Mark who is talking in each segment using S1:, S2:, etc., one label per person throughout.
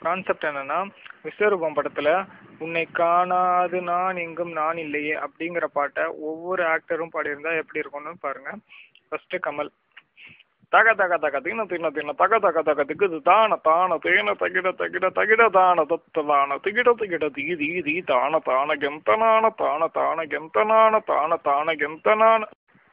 S1: Concept என்னன்னா, விஸ்வரூபம் படத்துல உன்னை காணாது நான் எங்கும் நான் இல்லையே அப்படிங்கிற பாட்டை ஒவ்வொரு ஆக்டரும் பாடியிருந்தா எப்படி இருக்கும்னு பாருங்க. ஃபர்ஸ்ட் கமல். தக தக தக தின தின தின தக தக தக திகுது தான தான தேன தகிட தகிட தகிட தான தத்ததான திகிட திகிட தீ தீ தீ தான தான கெந்தனான தான தான கெந்தனான தான தான கெந்தனான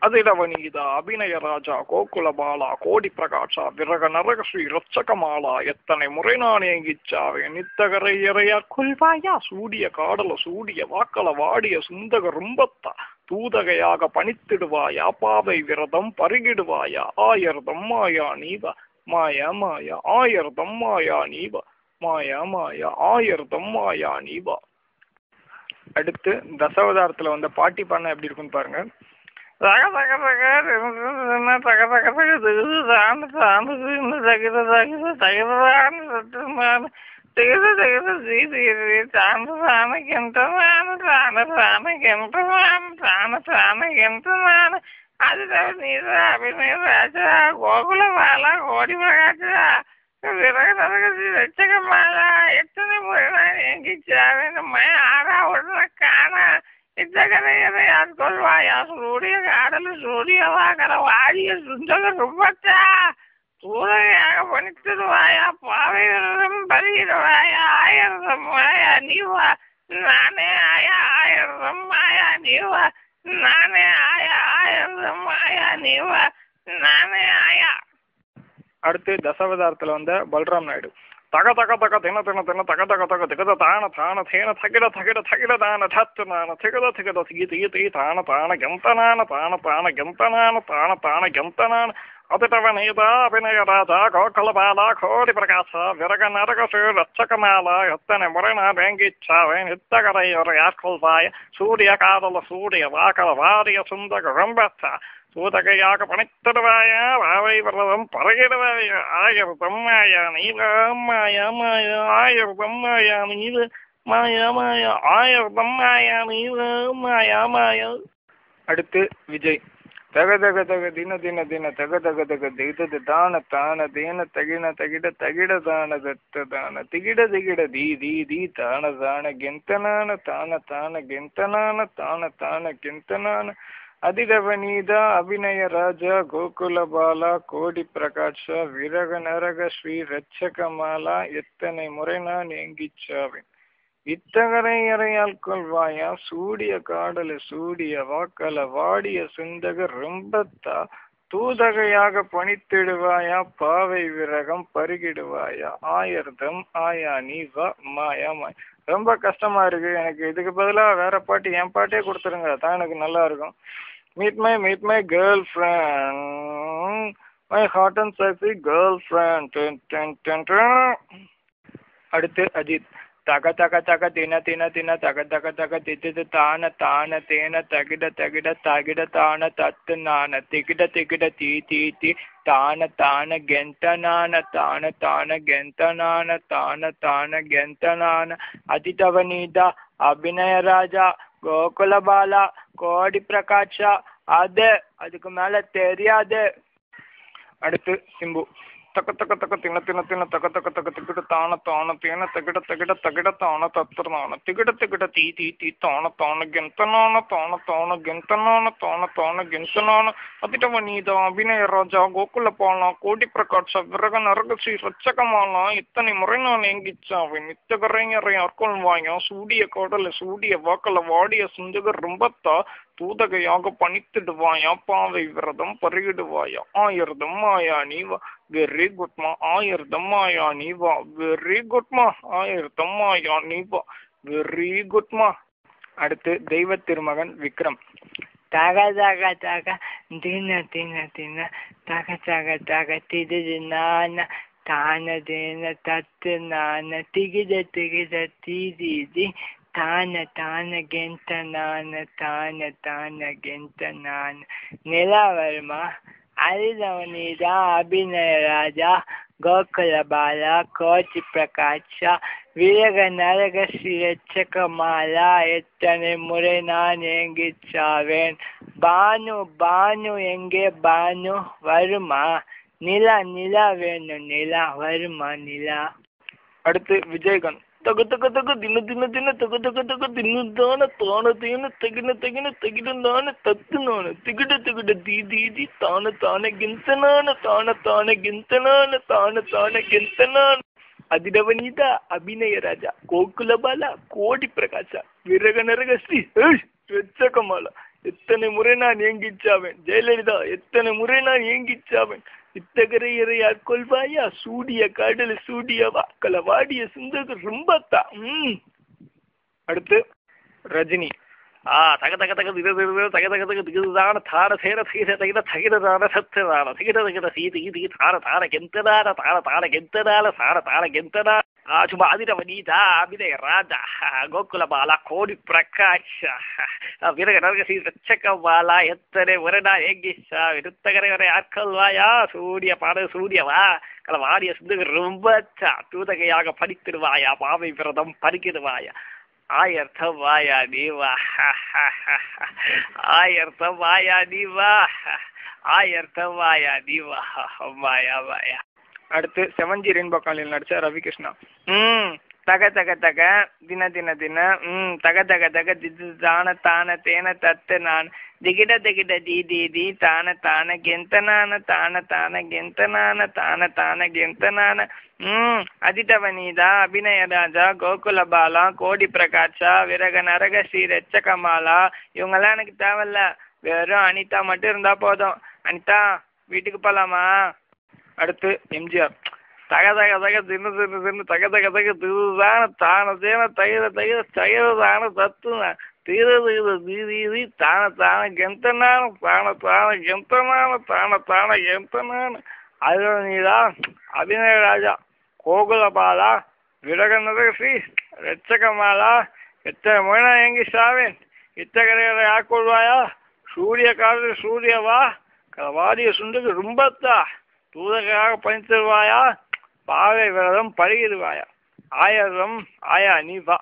S1: அதிரவனீத அபிநய ராஜா கோகுல பாலா கோடி பிரகாஷா விரக நரக ஸ்ரீ ரட்சகமாலா எத்தனை முறை நான் ஏங்கிச்சாவே நித்தகரை இறையா கொள்வாயா சூடிய காடல சூடிய வாக்கல வாடிய சுந்தக ரும்பத்தா தூதகையாக பணித்திடுவாயா பாவை விரதம் பருகிடுவாயா ஆயிரதம் மாயா நீவா மாயா மாயா ஆயிரதம் மாயா நீவா மாயா மாயா ஆயிரதம் மாயா நீவா. அடுத்து தசாவதாரத்துல வந்த பாட்டி பாடினா எப்படி இருக்குன்னு பாருங்க. தக தக தக தக தக தக தகித தகித தகிதான திகித திகித தீ தான கெந்தனான தான தான கெந்தனான தான தான கெந்தனான அதிரவனீத அபிநய ராஜா கோகுல பாலா கோடி பிரகாஷா விரக நரக ஸ்ரீ ரட்சகமாலா எத்தனை முறை நான் ஏங்கிச்சாவேன் ஆறாவது காணா இத்தகரையால் கொள்வாயா சூரிய காடல் சூரிய வாகன வாடிய சுந்தக ரும்பத்தா தூதகையாக பணித்திடுவாயா பாவை பருகிடுவாயா ஆயிரதம் மாயா நீவா நானே ஆயா ஆயிரதம் மாயா நீவா நானே ஆயா ஆயிரதம் மாயா நீவா நானே ஆயா. அடுத்து தசாவதாரத்துல வந்த பல்ராம் நாயுடு. தக தக தக தின தின தின தக தக தக திகத தான தான தேன தகிட தகிட தகிட தான தத்து நான திகத திகத தீ தீ தீ தான தான கெந்தனான தான தான கெந்தனான தான தான கெந்தனான அதிரவனீத அபிநய ராஜா கோகுல பாலா கோடி பிரகாச விரக நரக ஸ்ரீ ரட்சகமாலா எத்தனை முறை நான் வேங்கிச்சாவேன் நித்தகரை ஒரு யாக்கொள்வாய சூரிய காதல சூரிய வாக்கல வாரிய சுந்தக ரம்பத்தா தூதகையாக பணித்திடுவாயா வாவை விரதம் பருகிடுவாயா ஆயிரதம் மாயா நீவ மாயா மாயா ஆயிரதம் மாயா நீவ மாயா மாயா ஆயிரதம் மாயா நீவ மாயா மாயா. அடுத்து விஜய். தக தக தக தின தின தின தக தக தக திகது தான தான தேன தகின தகிட தகிட தான தத்த தான திகிட திகிட தீ தீ தீ தான தான கெந்தனான தான தான கெந்தனான தான தான கெந்தனான அதிரவனீத அபிநய ராஜா கோகுல பாலா கோடி பிரகாஷ விரக நரக ஸ்ரீ ரட்சகமாலா எத்தனை முறை நான் ஏங்கிச்சாவேன் இத்தகரை அறையால் கொள்வாயா சூடிய காடல சூடிய வாக்கல வாடிய சுந்தக ரொம்பத்தா தூதகையாக பணித்திடுவாயா பாவை விரகம் பருகிடுவாயா ஆயிரதம் ஆயா நீவா மாயா மாய். ரொம்ப கஷ்டமா இருக்கு எனக்கு. இதுக்கு பதிலாக வேற பாட்டு என் பாட்டே கொடுத்துருங்க, அதான் எனக்கு நல்லா இருக்கும். Meet my girl friend my hot and Sakshi girl friend. அடுத்து அஜித். தக தக தக தின தின தின தக தக தக தித்து தான தான தேன தகிட தகிட தகிட தான தத்து நான திகிட திகிட தீ தீ தீ தான தான கெந்தனான தான தான கெந்தனான தான தான கெந்தனான அதிரவனீத அபிநய ராஜா கோகுல பாலா கோடி பிரகாஷா அதுக்கு மேல தெரியாது. அடுத்து சிம்பு. தக்க தக்க தக்க தின தின தின தக்க தக்க தக்க திகிட தான தான தேன தகிட தகிட தகிட தான தத்துனான திகிட திகிட தீ தீ தீ தான தான கெந்தனான தான தான கெந்தனான தான தான கெந்தனான அதிரவனீத அபிநய ராஜா கோகுல பாலா கோடி பிரகாஷ விரக நரக ஸ்ரீ ரட்சகமாலா எத்தனை முறை நான் ஏங்கிச்சாவேன் நித்தகரையறை அற்கொள்வாயா சூடிய கடல சூடிய வாக்கல வாடிய சுந்தகர் ரொம்பத்தா தூதகையாக பணித்திடுவாயா பாவை விரதம் பருகிடுவாயா ஆயிரதம் மாயா நீவா. வெரி குட்மா ஆயிரதம் மாயா நீவா. வெரி குட்மா ஆயிரதம் மாயா நீவா. வெரி குட்மா. அடுத்து தெய்வ திருமகன் விக்ரம். தக தக தக தின தின தின தக தக தக திது நான தான தேன தத்து நான திகிட திகிட தீ தீ தீ தான தான கெந்தனான தான தான கெந்தனான. நிலா வருமா அதிரவனீதா அபிநய ராஜா கோகுல பாலா கோடி பிரகாஷ விரக நரக ஸ்ரீ ரட்சகமாலா எத்தனை முறை நான் ஏங்கிச்சாவேன். பானு பானு எங்கே பானு வருமா நிலா நிலா வேணும் நிலா வருமா நிலா. அடுத்து விஜயகாந்த். தகு தகு தகு தின்னு தின்னு தின்னு தகு தகு தகு தின்னு தான தான தேனு தகின தகின தகிடான தத்து நானு திகிட திகிட தீ தீ தீ தான தான గింతనాன தான தான గింతనాன தான தான గింతనాன. அதிரவனீத அபிநய ராஜா கோகுல பாலா கோடி பிரகாஷா விரக நரக ஸ்ரீ ரட்சகமாலா எத்தனை முறை நான் ஏங்கிச்சாவேன். ஜெயலலிதா எத்தனை முறை நான் ஏங்கிச்சாவேன். இத்தகரையரை ஆட்கொள்வாயா சூடிய காடல் சூடியவா களவாடிய சுந்தக ரொம்பத்தா. அடுத்து ரஜினி. தக தக தக திக தக தக தக திகுதான தார சேர தகிர தகிர தகிரதான சத்ததான தகிர தகிர சீ திகி திகி தார தார கெந்ததான தார தார கெந்ததான சார தார கெந்ததா. சும்மா அதிரவனீதா அபிநய ராஜா கோகுல பாலா கோடி பிரகாஷ் விரக நரக ஸ்ரீ ரட்சகமாலா எத்தனை முறை நான் ஏங்கிச்சா விருத்தகரை ஆட்கொள்வாயா சூரிய பாட சூரியவா களவாடிய சுந்தக ரொம்ப தூதகையாக படித்திடுவாயா பாவை விரதம் பறிக்கிடுவாயா ஆயர்த்தம் வாயா நீவா ஆயர்த்தம் வாயா நீவா ஆயர்த்தம் வாயா நீவா வாயா வாயா. அடுத்து 7G ரெயின்போ காலையில் நடிச்ச ரவிகிருஷ்ணா. தக தக தக தின தின தின தக தக தக திது தான தான தேன தத்து நான் திகிட திகிட தி தி தி தான தான கெந்தனான தான தான கெந்தனான தான தான கெந்தனான. அதிதவனீதா அபிநய ராஜா கோகுல பாலா கோடி பிரகாஷா விரக நரக ஸ்ரீ ரட்சகமாலா. இவங்கெல்லாம் எனக்கு தேவையில்ல, வெறும் அனிதா மட்டும் இருந்தா போதும். அனிதா வீட்டுக்கு போலாமா? அடுத்து எம்ஜிஆர். தக தக தக தின்னு தின்னு தின்னு தக தக தக திருதான தான தேன தயிர தயிர தயிர தான தத்துன தீர தீர தீதி தான தான கெந்தனான தான தான கெந்தனான தான தான கெந்தனான. அதுதான் அபிநய ராஜா கோகுல பாலா விரக நரக ஸ்ரீ ரட்சகமாலா எத்தனை முறை எங்கி சாவேன். இத்தகரைகளை ஆட்கொள்வாயா சூரிய காலத்தில் சூரியவா களவாடிய சுண்டுக்கு ரொம்பத்தா தூதகையாக பணித்திருவாயா பாவை விரதம் பருகிடுவாயா ஆயிரம் ஆயா நீ வா.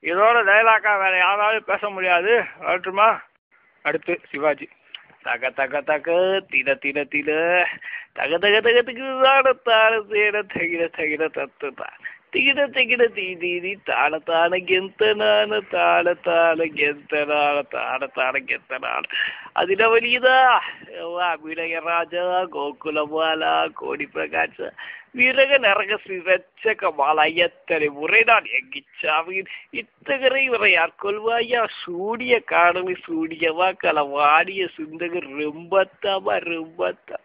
S1: இதோட டைலாக்கா வேற யாராலும் பேச முடியாது. வரட்டுமா? அடுத்து சிவாஜி. தக தக தக திட திட திட தக தக தக திகிதான தான தேன தகிட தகிட தத்துதான் திகிட திகிட தீ தீதி தான தான கெந்தனான தான தான கெந்தனான தான தான கெந்தனான. அதிரவனீதா அபிநய ராஜா கோகுல பாலா கோடி பிரகாஷ விரக நரக ஸ்ரீ ரட்சகமாலா எத்தனை முறை நான் எங்கிச்சாவின் இத்தகரை வரை ஆட்கொள்வாயா சூடிய காடலை சூடியவா களவாடிய சுந்தக ரொம்பத்தாமா ரொம்பத்தா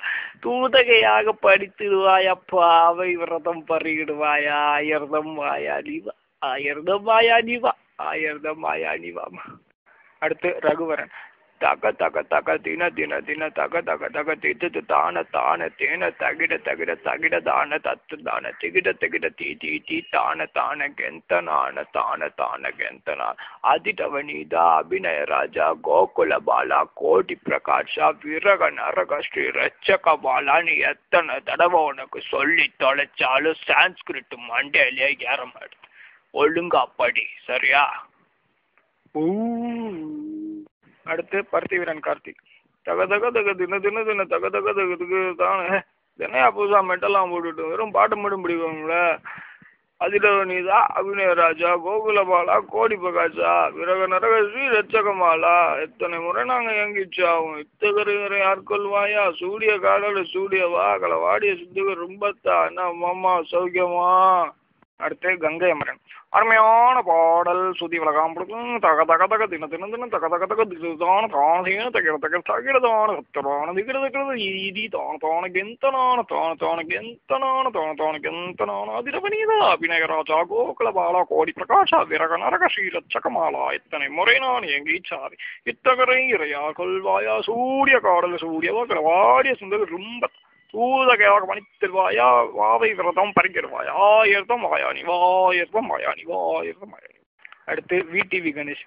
S1: தூதகையாக படித்திடுவாயா பாவை விரதம் பருகிடுவாயா ஆயிரதம் வாயா நீவா ஆயிரதம் வாயா நீவா ஆயிரதம் வாயா நீவா. அடுத்து ரகுவரன். தக தக தக தின தின தின தக தக தக தித்து தான தான தேன தகிட தகிட தகிட தான தத்து தான திகிட திகிட தீ தீ தீ தான தான கெந்தனான தான தான கெந்தனான. அதிரவனீதா அபிநய ராஜா கோகுல பாலா கோடி பிரகாஷா விரக நரக ஸ்ரீ ரட்சகமாலா. நீ எத்தனை தடவை உனக்கு சொல்லி தொலைச்சாலும் சான்ஸ்கிரிட் மண்டையிலே ஏற மாட்டேன். ஒழுங்கா படி சரியா? அடுத்து பருத்திவீரன் கார்த்திக். தக தக தக தின தின தின தக தக தகத்துக்கு தானே தினையா புதுசா மெட்டெல்லாம் போட்டுட்டு வெறும் பாட்டு மட்டும் பிடிக்குங்களே. அதிரவனீதா அபிநய ராஜா கோகுல பாலா கோடி பிரகாஷா விரக நரக ஸ்ரீ ரட்சகமாலா எத்தனை முறை நாங்க எங்கிச்சாவும் இத்தகரை ஆட்கொள்வாயா சூரிய காடல் சூடியவா களவாடிய சுத்தக ரொம்பத்தா. என்ன மாமா சௌக்கியமா? அடுத்து கங்கை அமரன். அருமையான பாடல் சுதி விலகாம பிடிக்கும். தக தக தக தின தின தின தக தக தக திதான தான தகிட தகிட தகிடதான கத்தரான திகிட திகிறது ஈதி தான தான கெந்தனான தான தான கெந்தனான தான தான கெந்தனான. அதிரவனீதா அபிநய ராஜா கோகுல பாலா கோடி பிரகாஷா விரக நரக ஸ்ரீ ரட்சகமாலா எத்தனை முறை நான் எங்கீச்சாவி இத்தகரை இறையா கொள்வாயா சூரிய காடல் சூரியவா களவாடிய சுந்தக ரொம்ப தூதகையாக பணித்திருவாயா வாவை விரதம் பறிக்கிடுவாயா ஆயிரத்தம் வாயானி வாயிரத்தம் வாயானி வாயிரத்தம் வாயானி. அடுத்து VTV கணேஷ்.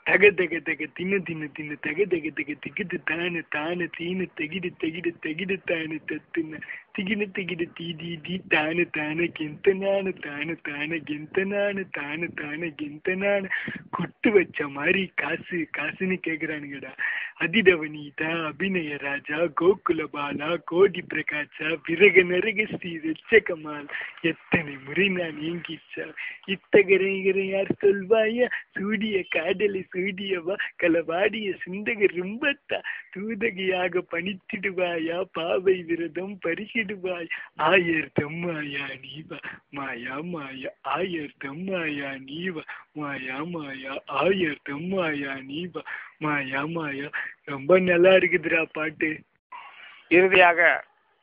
S1: தக தக தக தின்னு தின்னு தின்னு தக தக தக திகிட்டு தானு தானு தீனு தகிடு தகிடு தகிடு தானு தத்துன்னு திகின திகின தீதி தி தானு தானு கெந்த நானு தானு தானு கெந்த நானு தானு தானு கெந்த நானு கொட்டு வச்ச மாதிரி காசு காசுன்னு கேக்குறானுங்கடா. அதிதவனீதா, அபிநய ராஜா, கோகுல பாலா, கோடி பிரகாஷா, விரக நரக ஸ்ரீ கமால், எத்தனை முறை நான் ஏங்கிச்சா இத்தகரைகரை யார் சொல்வாயா, சூடிய காதலை சூடியவா, களவாடிய சிந்தக ரொம்பத்தா, தூதகையாக பணித்திடுவாயா, பாவை விரதம் பருகிடுவாய், ஆயர்தம் மாயா நீவா மாயா மாயா, ஆயர்தம் மாயா நீவா மாயா மாயா, ஆயர்தம் மாயா நீவா மாயா மாயா. ரொம்ப நல்லா இருக்குதுடா பாட்டு. இறுதியாக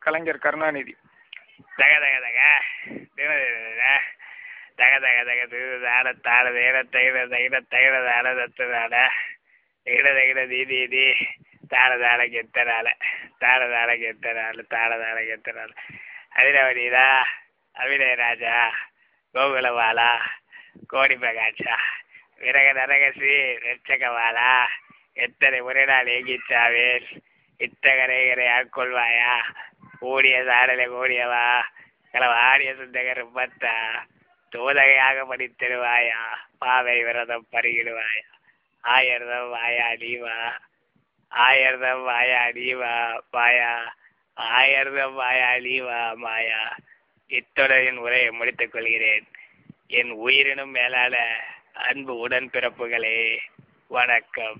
S1: கலைஞர் கருணாநிதி. தக தக தக தக தக தக தாட தாட தேட தகிட தகிட தகிட தாட தத்துதாட தகிட தகிட தீதி தி தாட தாட கெத்தனால தாட தாட கெத்தனால தாட தாட கெத்தனால. அதிரவனிதா, அபிநய ராஜா, கோகுலபாலா, கோடி பிரகாஷா, விரக நரகசி ரட்சகபாலா, எத்தனை முறை நான் ஏங்கிச்சாவேன் இத்தகரைகரை ஆட்கொள்வாயா, கூடிய சாடலை கூடியவா, களவாடிய சுந்தகர் பத்தா, தூதகையாக படித்திடுவாயா, பாவை விரதம் பருகிடுவாயா, ஆயர்தம் வாயா நீவா ஆயர்தம் வாயா நீவா மாயா, ஆயர்தம் வாயா நீவா மாயா. இத்துடன் உரையை முடித்துக் கொள்கிறேன். என் உயிரினும் மேலான அன்பு உடன்பிறப்புகளே, வணக்கம்.